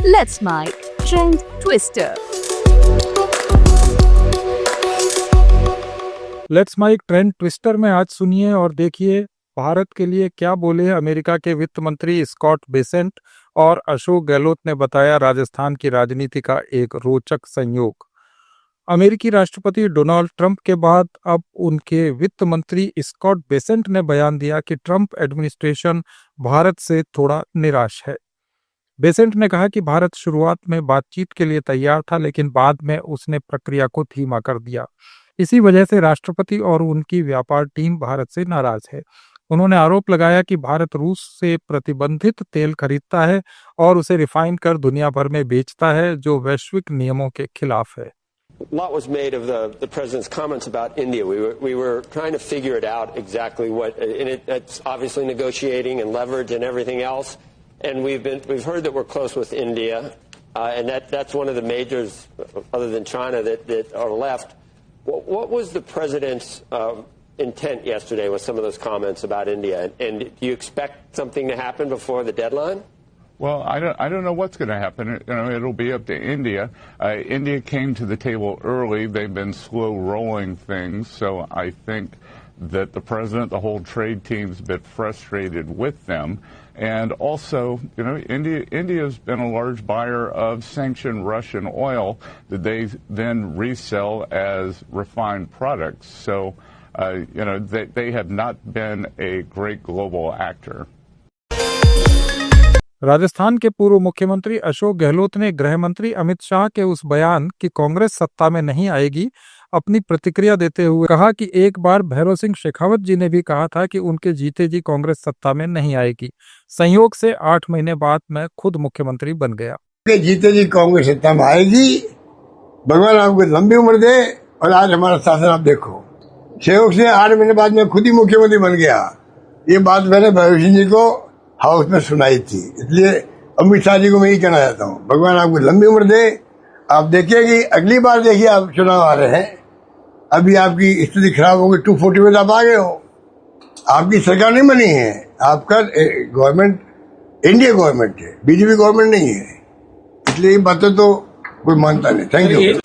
Let's Make Trend Twister. Let's mic trend twister में आज सुनिए और देखिए भारत के लिए क्या बोले अमेरिका के वित्त मंत्री स्कॉट बेसेंट और अशोक गहलोत ने बताया राजस्थान की राजनीति का एक रोचक संयोग। अमेरिकी राष्ट्रपति डोनाल्ड ट्रंप के बाद अब उनके वित्त मंत्री स्कॉट बेसेंट ने बयान दिया कि ट्रंप एडमिनिस्ट्रेशन भारत से थोड़ा निराश है। बेसेंट ने कहा कि भारत शुरुआत में बातचीत के लिए तैयार था, लेकिन बाद में उसने प्रक्रिया को धीमा कर दिया। इसी वजह से राष्ट्रपति और उनकी व्यापार टीम भारत से नाराज है। उन्होंने आरोप लगाया कि भारत रूस से प्रतिबंधित तेल खरीदता है और उसे रिफाइन कर दुनिया भर में बेचता है, जो वैश्विक नियमों के खिलाफ है। A lot was made of the president's comments about India. We were trying to figure it out exactly what, and it's obviously negotiating and leverage and everything else. And we've heard that we're close with India, and that's one of the majors, other than China, that are left. What was the president's intent yesterday with some of those comments about India? And do you expect something to happen before the deadline? Well, I don't know what's going to happen. It'll be up to India. India came to the table early. They've been slow rolling things, so I think that the president, the whole trade team's a bit frustrated with them. And also, India's been a large buyer of sanctioned Russian oil that they then resell as refined products. So, they have not been a great global actor. Rajasthan के पूर्व मुख्यमंत्री अशोक गहलोत ने गृह मंत्री अमित शाह के उस बयान कि कांग्रेस सत्ता में नहीं आएगी अपनी प्रतिक्रिया देते हुए कहा कि एक बार भैरव सिंह शेखावत जी ने भी कहा था कि उनके जीते जी कांग्रेस सत्ता में नहीं आएगी। संयोग से 8 महीने बाद मैं खुद मुख्यमंत्री बन गया। जीते जी कांग्रेस सत्ता में आएगी, भगवान आपको लंबी उम्र दे। और आज हमारा शासन आप देखो, संयोग से 8 महीने बाद मैं खुद ही मुख्यमंत्री बन गया। ये बात मैंने भैरव सिंह जी को हाउस में सुनाई थी, इसलिए अमित शाह जी को मैं यही कहना चाहता हूँ, भगवान आपको लंबी उम्र दे। आप देखिए कि अगली बार देखिए आप चुनाव आ रहे हैं, अभी आपकी स्थिति खराब होगी, 240 में आप आ गए हो, आपकी सरकार नहीं बनी है, आपका गवर्नमेंट इंडिया गवर्नमेंट है, बीजेपी गवर्नमेंट नहीं है, इसलिए ये बातें तो कोई मानता नहीं। Thank you.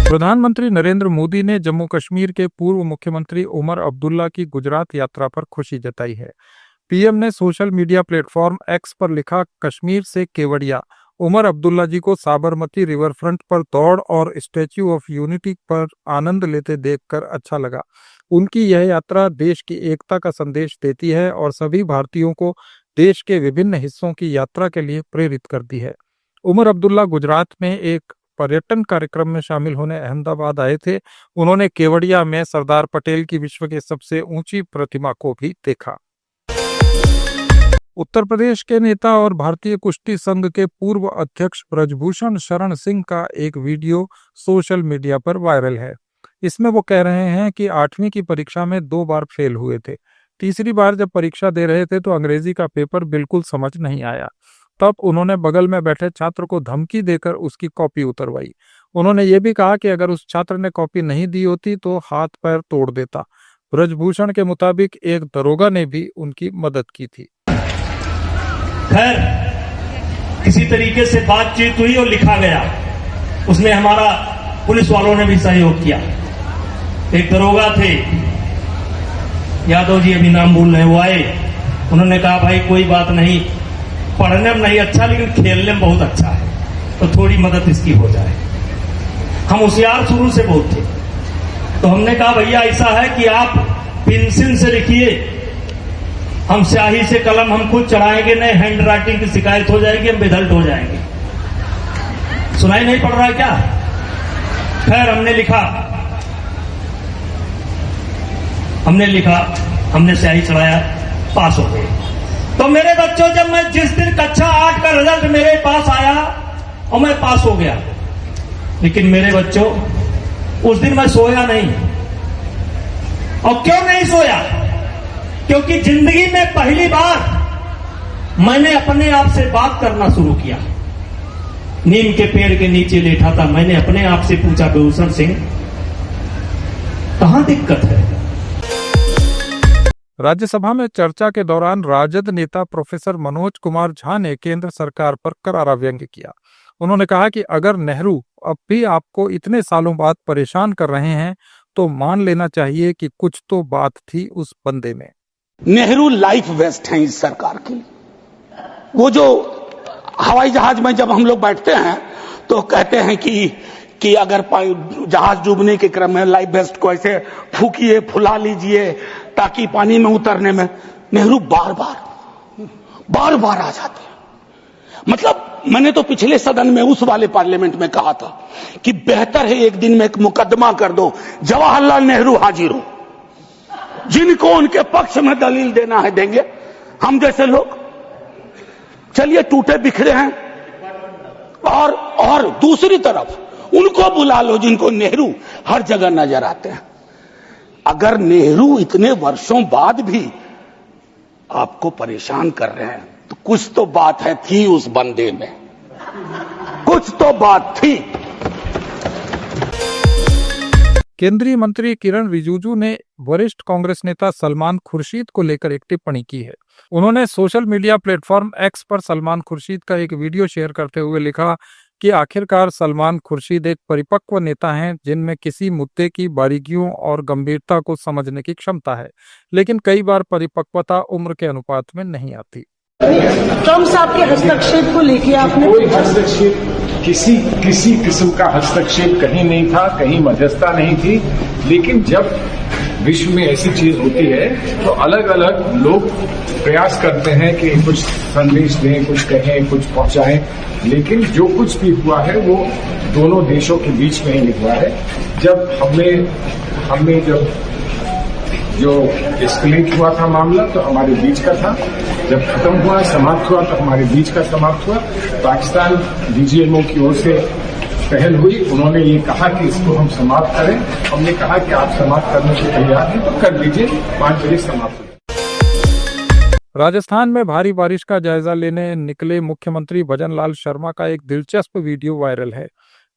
प्रधानमंत्री नरेंद्र मोदी ने जम्मू कश्मीर के पूर्व मुख्यमंत्री उमर अब्दुल्ला की गुजरात यात्रा पर खुशी जताई है। पीएम ने सोशल मीडिया प्लेटफॉर्म एक्स पर लिखा, कश्मीर से केवड़िया उमर अब्दुल्ला जी को साबरमती रिवर फ्रंट पर दौड़ और स्टैच्यू ऑफ यूनिटी पर आनंद लेते देखकर अच्छा लगा। उनकी यह यात्रा देश की एकता का संदेश देती है और सभी भारतीयों को देश के विभिन्न हिस्सों की यात्रा के लिए प्रेरित करती है। उमर अब्दुल्ला गुजरात में एक पर्यटन कार्यक्रम में शामिल होने अहमदाबाद आए थे। उन्होंने केवड़िया में सरदार पटेल की विश्व की सबसे ऊंची प्रतिमा को भी देखा। उत्तर प्रदेश के नेता और भारतीय कुश्ती संघ के पूर्व अध्यक्ष ब्रजभूषण शरण सिंह का एक वीडियो सोशल मीडिया पर वायरल है। इसमें वो कह रहे हैं कि 8वीं की परीक्षा में 2 बार फेल हुए थे। तीसरी बार जब परीक्षा दे रहे थे तो अंग्रेजी का पेपर बिल्कुल समझ नहीं आया। तब उन्होंने बगल में बैठे छात्र को धमकी देकर उसकी कॉपी उतरवाई। उन्होंने ये भी कहा कि अगर उस छात्र ने कॉपी नहीं दी होती तो हाथ पैर तोड़ देता। ब्रजभूषण के मुताबिक एक दरोगा ने भी उनकी मदद की थी। खैर, किसी तरीके से बातचीत हुई और लिखा गया। उसमें हमारा पुलिस वालों ने भी सहयोग किया। एक दरोगा थे, यादव जी, अभी नाम भूल रहे, वो आए। उन्होंने कहा, भाई कोई बात नहीं, पढ़ने में नहीं अच्छा लेकिन खेलने में बहुत अच्छा है, तो थोड़ी मदद इसकी हो जाए। हम होशियार शुरू से बहुत थे, तो हमने कहा भैया ऐसा है कि आप पेंसिल से लिखिए, हम स्याही से कलम हम खुद चढ़ाएंगे, नहीं हैंड राइटिंग की शिकायत हो जाएगी, हम बेदल्ट हो जाएंगे। सुनाई नहीं पड़ रहा है क्या? खैर, हमने लिखा, हमने स्याही चढ़ाया, पास हो गए। तो मेरे बच्चों, जब मैं जिस दिन कक्षा 8 का रिजल्ट मेरे पास आया और मैं पास हो गया, लेकिन मेरे बच्चों उस दिन मैं सोया नहीं। और क्यों नहीं सोया? क्योंकि जिंदगी में पहली बार मैंने अपने आप से बात करना शुरू किया। नीम के पेड़ के नीचे लेटा था, मैंने अपने आप से पूछा, भूषण सिंह कहां दिक्कत है? राज्यसभा में चर्चा के दौरान राजद नेता प्रोफेसर मनोज कुमार झा ने केंद्र सरकार पर करारा व्यंग्य किया। उन्होंने कहा कि अगर नेहरू अब भी आपको इतने सालों बाद परेशान कर रहे हैं तो मान लेना चाहिए कि कुछ तो बात थी उस बंदे में। नेहरू लाइफ वेस्ट हैं इस सरकार की। वो जो हवाई जहाज में जब हम लोग बैठते हैं तो कहते हैं कि अगर जहाज डूबने के क्रम में लाइफ वेस्ट को ऐसे फूकिए, फुला लीजिए ताकि पानी में उतरने में नेहरू बार बार आ जाते हैं। मतलब मैंने तो पिछले सदन में उस वाले पार्लियामेंट में कहा था कि बेहतर है एक दिन में एक मुकदमा कर दो, जवाहरलाल नेहरू हाजिर हो, जिनको उनके पक्ष में दलील देना है देंगे, हम जैसे लोग चलिए टूटे बिखरे हैं। और दूसरी तरफ उनको बुला लो जिनको नेहरू हर जगह नजर आते हैं। अगर नेहरू इतने वर्षों बाद भी आपको परेशान कर रहे हैं तो कुछ तो बात है थी उस बंदे में, कुछ तो बात थी। केंद्रीय मंत्री किरण रिजिजू ने वरिष्ठ कांग्रेस नेता सलमान खुर्शीद को लेकर एक टिप्पणी की है। उन्होंने सोशल मीडिया प्लेटफॉर्म एक्स पर सलमान खुर्शीद का एक वीडियो शेयर करते हुए लिखा कि आखिरकार सलमान खुर्शीद एक परिपक्व नेता हैं जिनमें किसी मुद्दे की बारीकियों और गंभीरता को समझने की क्षमता है, लेकिन कई बार परिपक्वता उम्र के अनुपात में नहीं आती। ट्रम्प साहब के हस्तक्षेप को लेकर आपने कोई हस्तक्षेप किसी किस्म का हस्तक्षेप कहीं नहीं था, कहीं मध्यस्थता नहीं थी। लेकिन जब विश्व में ऐसी चीज होती है तो अलग अलग लोग प्रयास करते हैं कि कुछ संदेश दें, कुछ कहें, कुछ पहुंचाएं, लेकिन जो कुछ भी हुआ है वो दोनों देशों के बीच में ही हुआ है। जब हमने जब जो एस्केलेट हुआ था मामला तो हमारे बीच का था, जब खत्म हुआ, समाप्त हुआ तो हमारे बीच का समाप्त हुआ। पाकिस्तान डीजीएमओ की ओर से पहल हुई, उन्होंने ये कहा कि इसको हम समाप्त करें। हमने कहा कि आप समाप्त करने को तैयार हैं तो कर लीजिए, 5 बजे समाप्त हो। राजस्थान में भारी बारिश का जायजा लेने निकले मुख्यमंत्री भजन लाल शर्मा का एक दिलचस्प वीडियो वायरल है।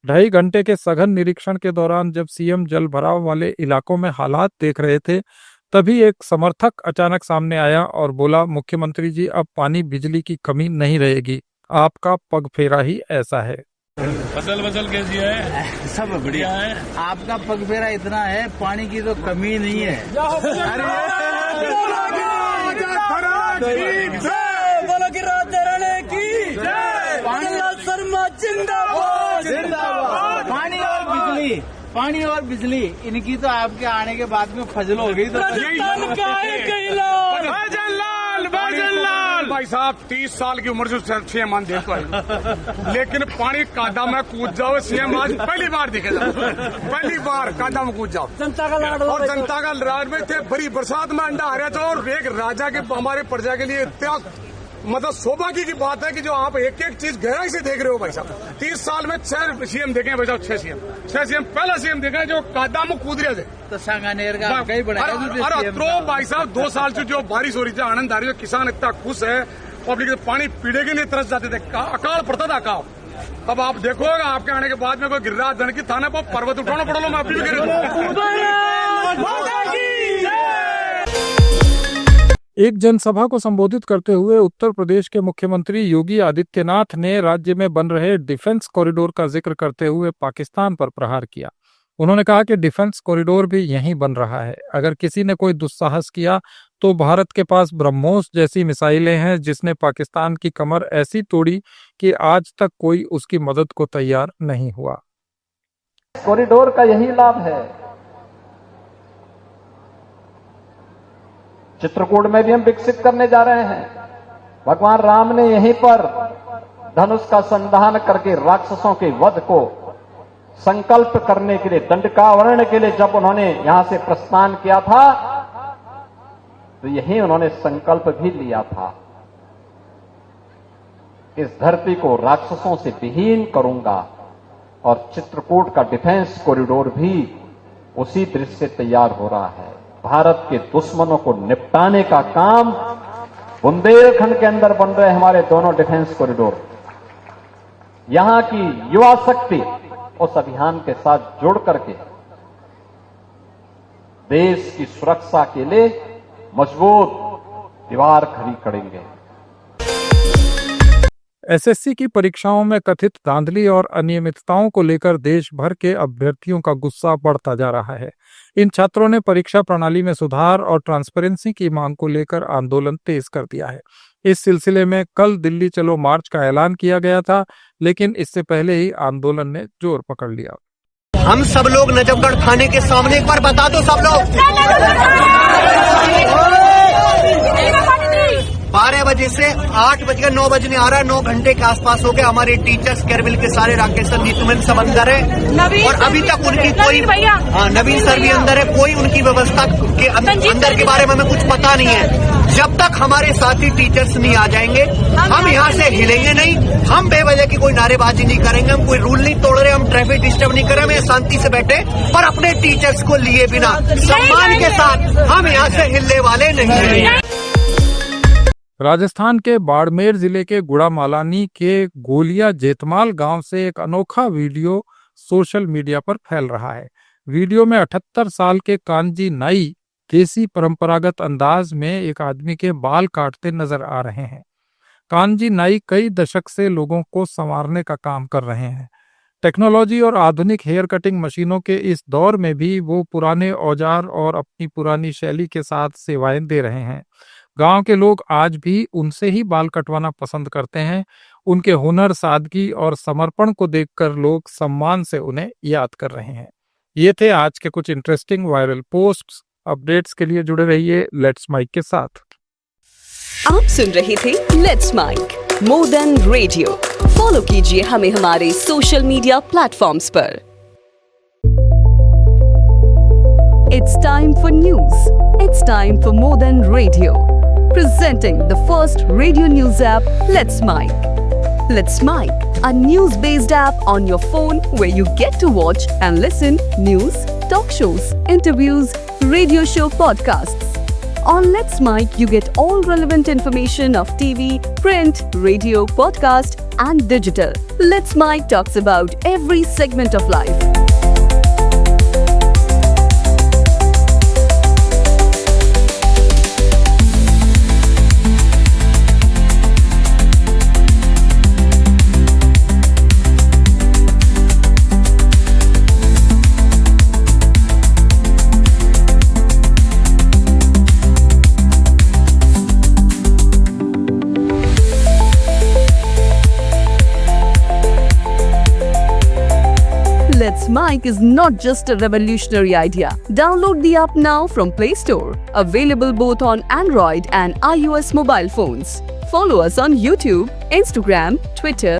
2.5 घंटे के सघन निरीक्षण के दौरान जब सीएम जल भराव वाले इलाकों में हालात देख रहे थे तभी एक समर्थक अचानक सामने आया और बोला, मुख्यमंत्री जी अब पानी बिजली की कमी नहीं रहेगी, आपका पग फेरा ही ऐसा है। फसल कैसी है? सब बढ़िया है। आपका पग फेरा इतना है, पानी की तो कमी नहीं है। बोलो कि रात रहने की शर्मा जिंदाबाद। पानी और बिजली इनकी तो आपके आने के बाद में फजल हो गई। तो भाई साहब 30 साल की उम्र से सीएम मान देखो, लेकिन पानी कादा में कूद जाओ सीएम आज पहली बार दिखेगा। पहली बार कादा में कूद जाओ। जनता का लाड में थे, बड़ी बरसात में अंडा आ रहा था। और एक राजा के हमारे प्रजा के लिए इतना मतलब सौभाग्य की बात है कि जो आप एक एक चीज गहराई से देख रहे हो भाई साहब। 30 साल में 6 सीएम देखे हैं भाई साहब, 6 सीएम। पहला सीएम देखा है जो कादा में कूद रहे थे। तो सांगानेर का कई बड़ा भाई साहब 2 साल से जो बारिश हो रही थी, आनंद आ रही है, किसान इतना खुश है। पब्लिक पानी पीने के लिए तरस जाते थे, अकाल पड़ता था अकाल। अब आप देखोगे आपके आने के बाद में कोई गिरिराज धन की थाने पर पर्वत उठाना पड़ा। मैं अभी भी एक जनसभा को संबोधित करते हुए उत्तर प्रदेश के मुख्यमंत्री योगी आदित्यनाथ ने राज्य में बन रहे डिफेंस कॉरिडोर का जिक्र करते हुए पाकिस्तान पर प्रहार किया। उन्होंने कहा कि डिफेंस कॉरिडोर भी यहीं बन रहा है। अगर किसी ने कोई दुस्साहस किया तो भारत के पास ब्रह्मोस जैसी मिसाइलें हैं जिसने पाकिस्तान की कमर ऐसी तोड़ी कि आज तक कोई उसकी मदद को तैयार नहीं हुआ। कॉरिडोर का यही लाभ है। चित्रकूट में भी हम विकसित करने जा रहे हैं। भगवान राम ने यहीं पर धनुष का संधान करके राक्षसों के वध को संकल्प करने के लिए, दंडकावरण के लिए जब उन्होंने यहां से प्रस्थान किया था तो यही उन्होंने संकल्प भी लिया था, इस धरती को राक्षसों से विहीन करूंगा। और चित्रकूट का डिफेंस कॉरिडोर भी उसी दृश्य से तैयार हो रहा है। भारत के दुश्मनों को निपटाने का काम बुंदेलखंड के अंदर बन रहे हमारे दोनों डिफेंस कॉरिडोर। यहां की युवा शक्ति उस अभियान के साथ जुड़ करके देश की सुरक्षा के लिए मजबूत दीवार खड़ी करेंगे। एसएससी की परीक्षाओं में कथित धांधली और अनियमितताओं को लेकर देश भर के अभ्यर्थियों का गुस्सा बढ़ता जा रहा है। इन छात्रों ने परीक्षा प्रणाली में सुधार और ट्रांसपेरेंसी की मांग को लेकर आंदोलन तेज कर दिया है। इस सिलसिले में कल दिल्ली चलो मार्च का ऐलान किया गया था, लेकिन इससे पहले ही आंदोलन ने जोर पकड़ लिया। हम सब लोग नजफगढ़ थाने के सामने, एक बार बता दो सब लोग, 12 बजे से 8 बजकर 9 बजने आ रहा है, 9 घंटे के आसपास हो गए। हमारे टीचर्स केरबिल के सारे, राकेश सर, नीतूमन सब अंदर है और अभी तक उनकी कोई, नवीन सर भी अंदर है, कोई उनकी व्यवस्था के अंदर के बारे में हमें कुछ पता नहीं है। जब तक हमारे साथी टीचर्स नहीं आ जाएंगे हम यहाँ से हिलेंगे नहीं। हम बेवजह की कोई नारेबाजी नहीं करेंगे, हम कोई रूल नहीं तोड़ रहे, हम ट्रैफिक डिस्टर्ब नहीं कर रहे, हम शांति से बैठे और अपने टीचर्स को लिए बिना सम्मान के साथ हम यहाँ से हिलने वाले नहीं हैं। राजस्थान के बाड़मेर जिले के गुड़ामालानी के गोलिया जेतमाल गांव से एक अनोखा वीडियो सोशल मीडिया पर फैल रहा है। वीडियो में 78 साल के कांजी नाई देसी परंपरागत अंदाज में एक आदमी के बाल काटते नजर आ रहे हैं। कांजी नाई कई दशक से लोगों को संवारने का काम कर रहे हैं। टेक्नोलॉजी और आधुनिक हेयर कटिंग मशीनों के इस दौर में भी वो पुराने औजार और अपनी पुरानी शैली के साथ सेवाएं दे रहे हैं। गांव के लोग आज भी उनसे ही बाल कटवाना पसंद करते हैं। उनके हुनर, सादगी और समर्पण को देखकर लोग सम्मान से उन्हें याद कर रहे हैं। ये थे आज के कुछ इंटरेस्टिंग वायरल पोस्ट्स। अपडेट्स के लिए जुड़े रहिए लेट्स माइक के साथ। आप सुन रहे थे let's mic more than radio. Follow कीजिए हमें हमारे सोशल मीडिया प्लेटफॉर्म्स पर। It's time for news. It's time for more than radio. Presenting the first radio news app, Let's Mic. Let's Mic, a news-based app on your phone where you get to watch and listen news, talk shows, interviews, radio show podcasts. On Let's Mic, you get all relevant information of TV, print, radio, podcast, and digital. Let's Mic talks about every segment of life. Let's Mic is not just a revolutionary idea. Download the app now from Play Store. Available both on Android and iOS mobile phones. Follow us on YouTube, Instagram, Twitter,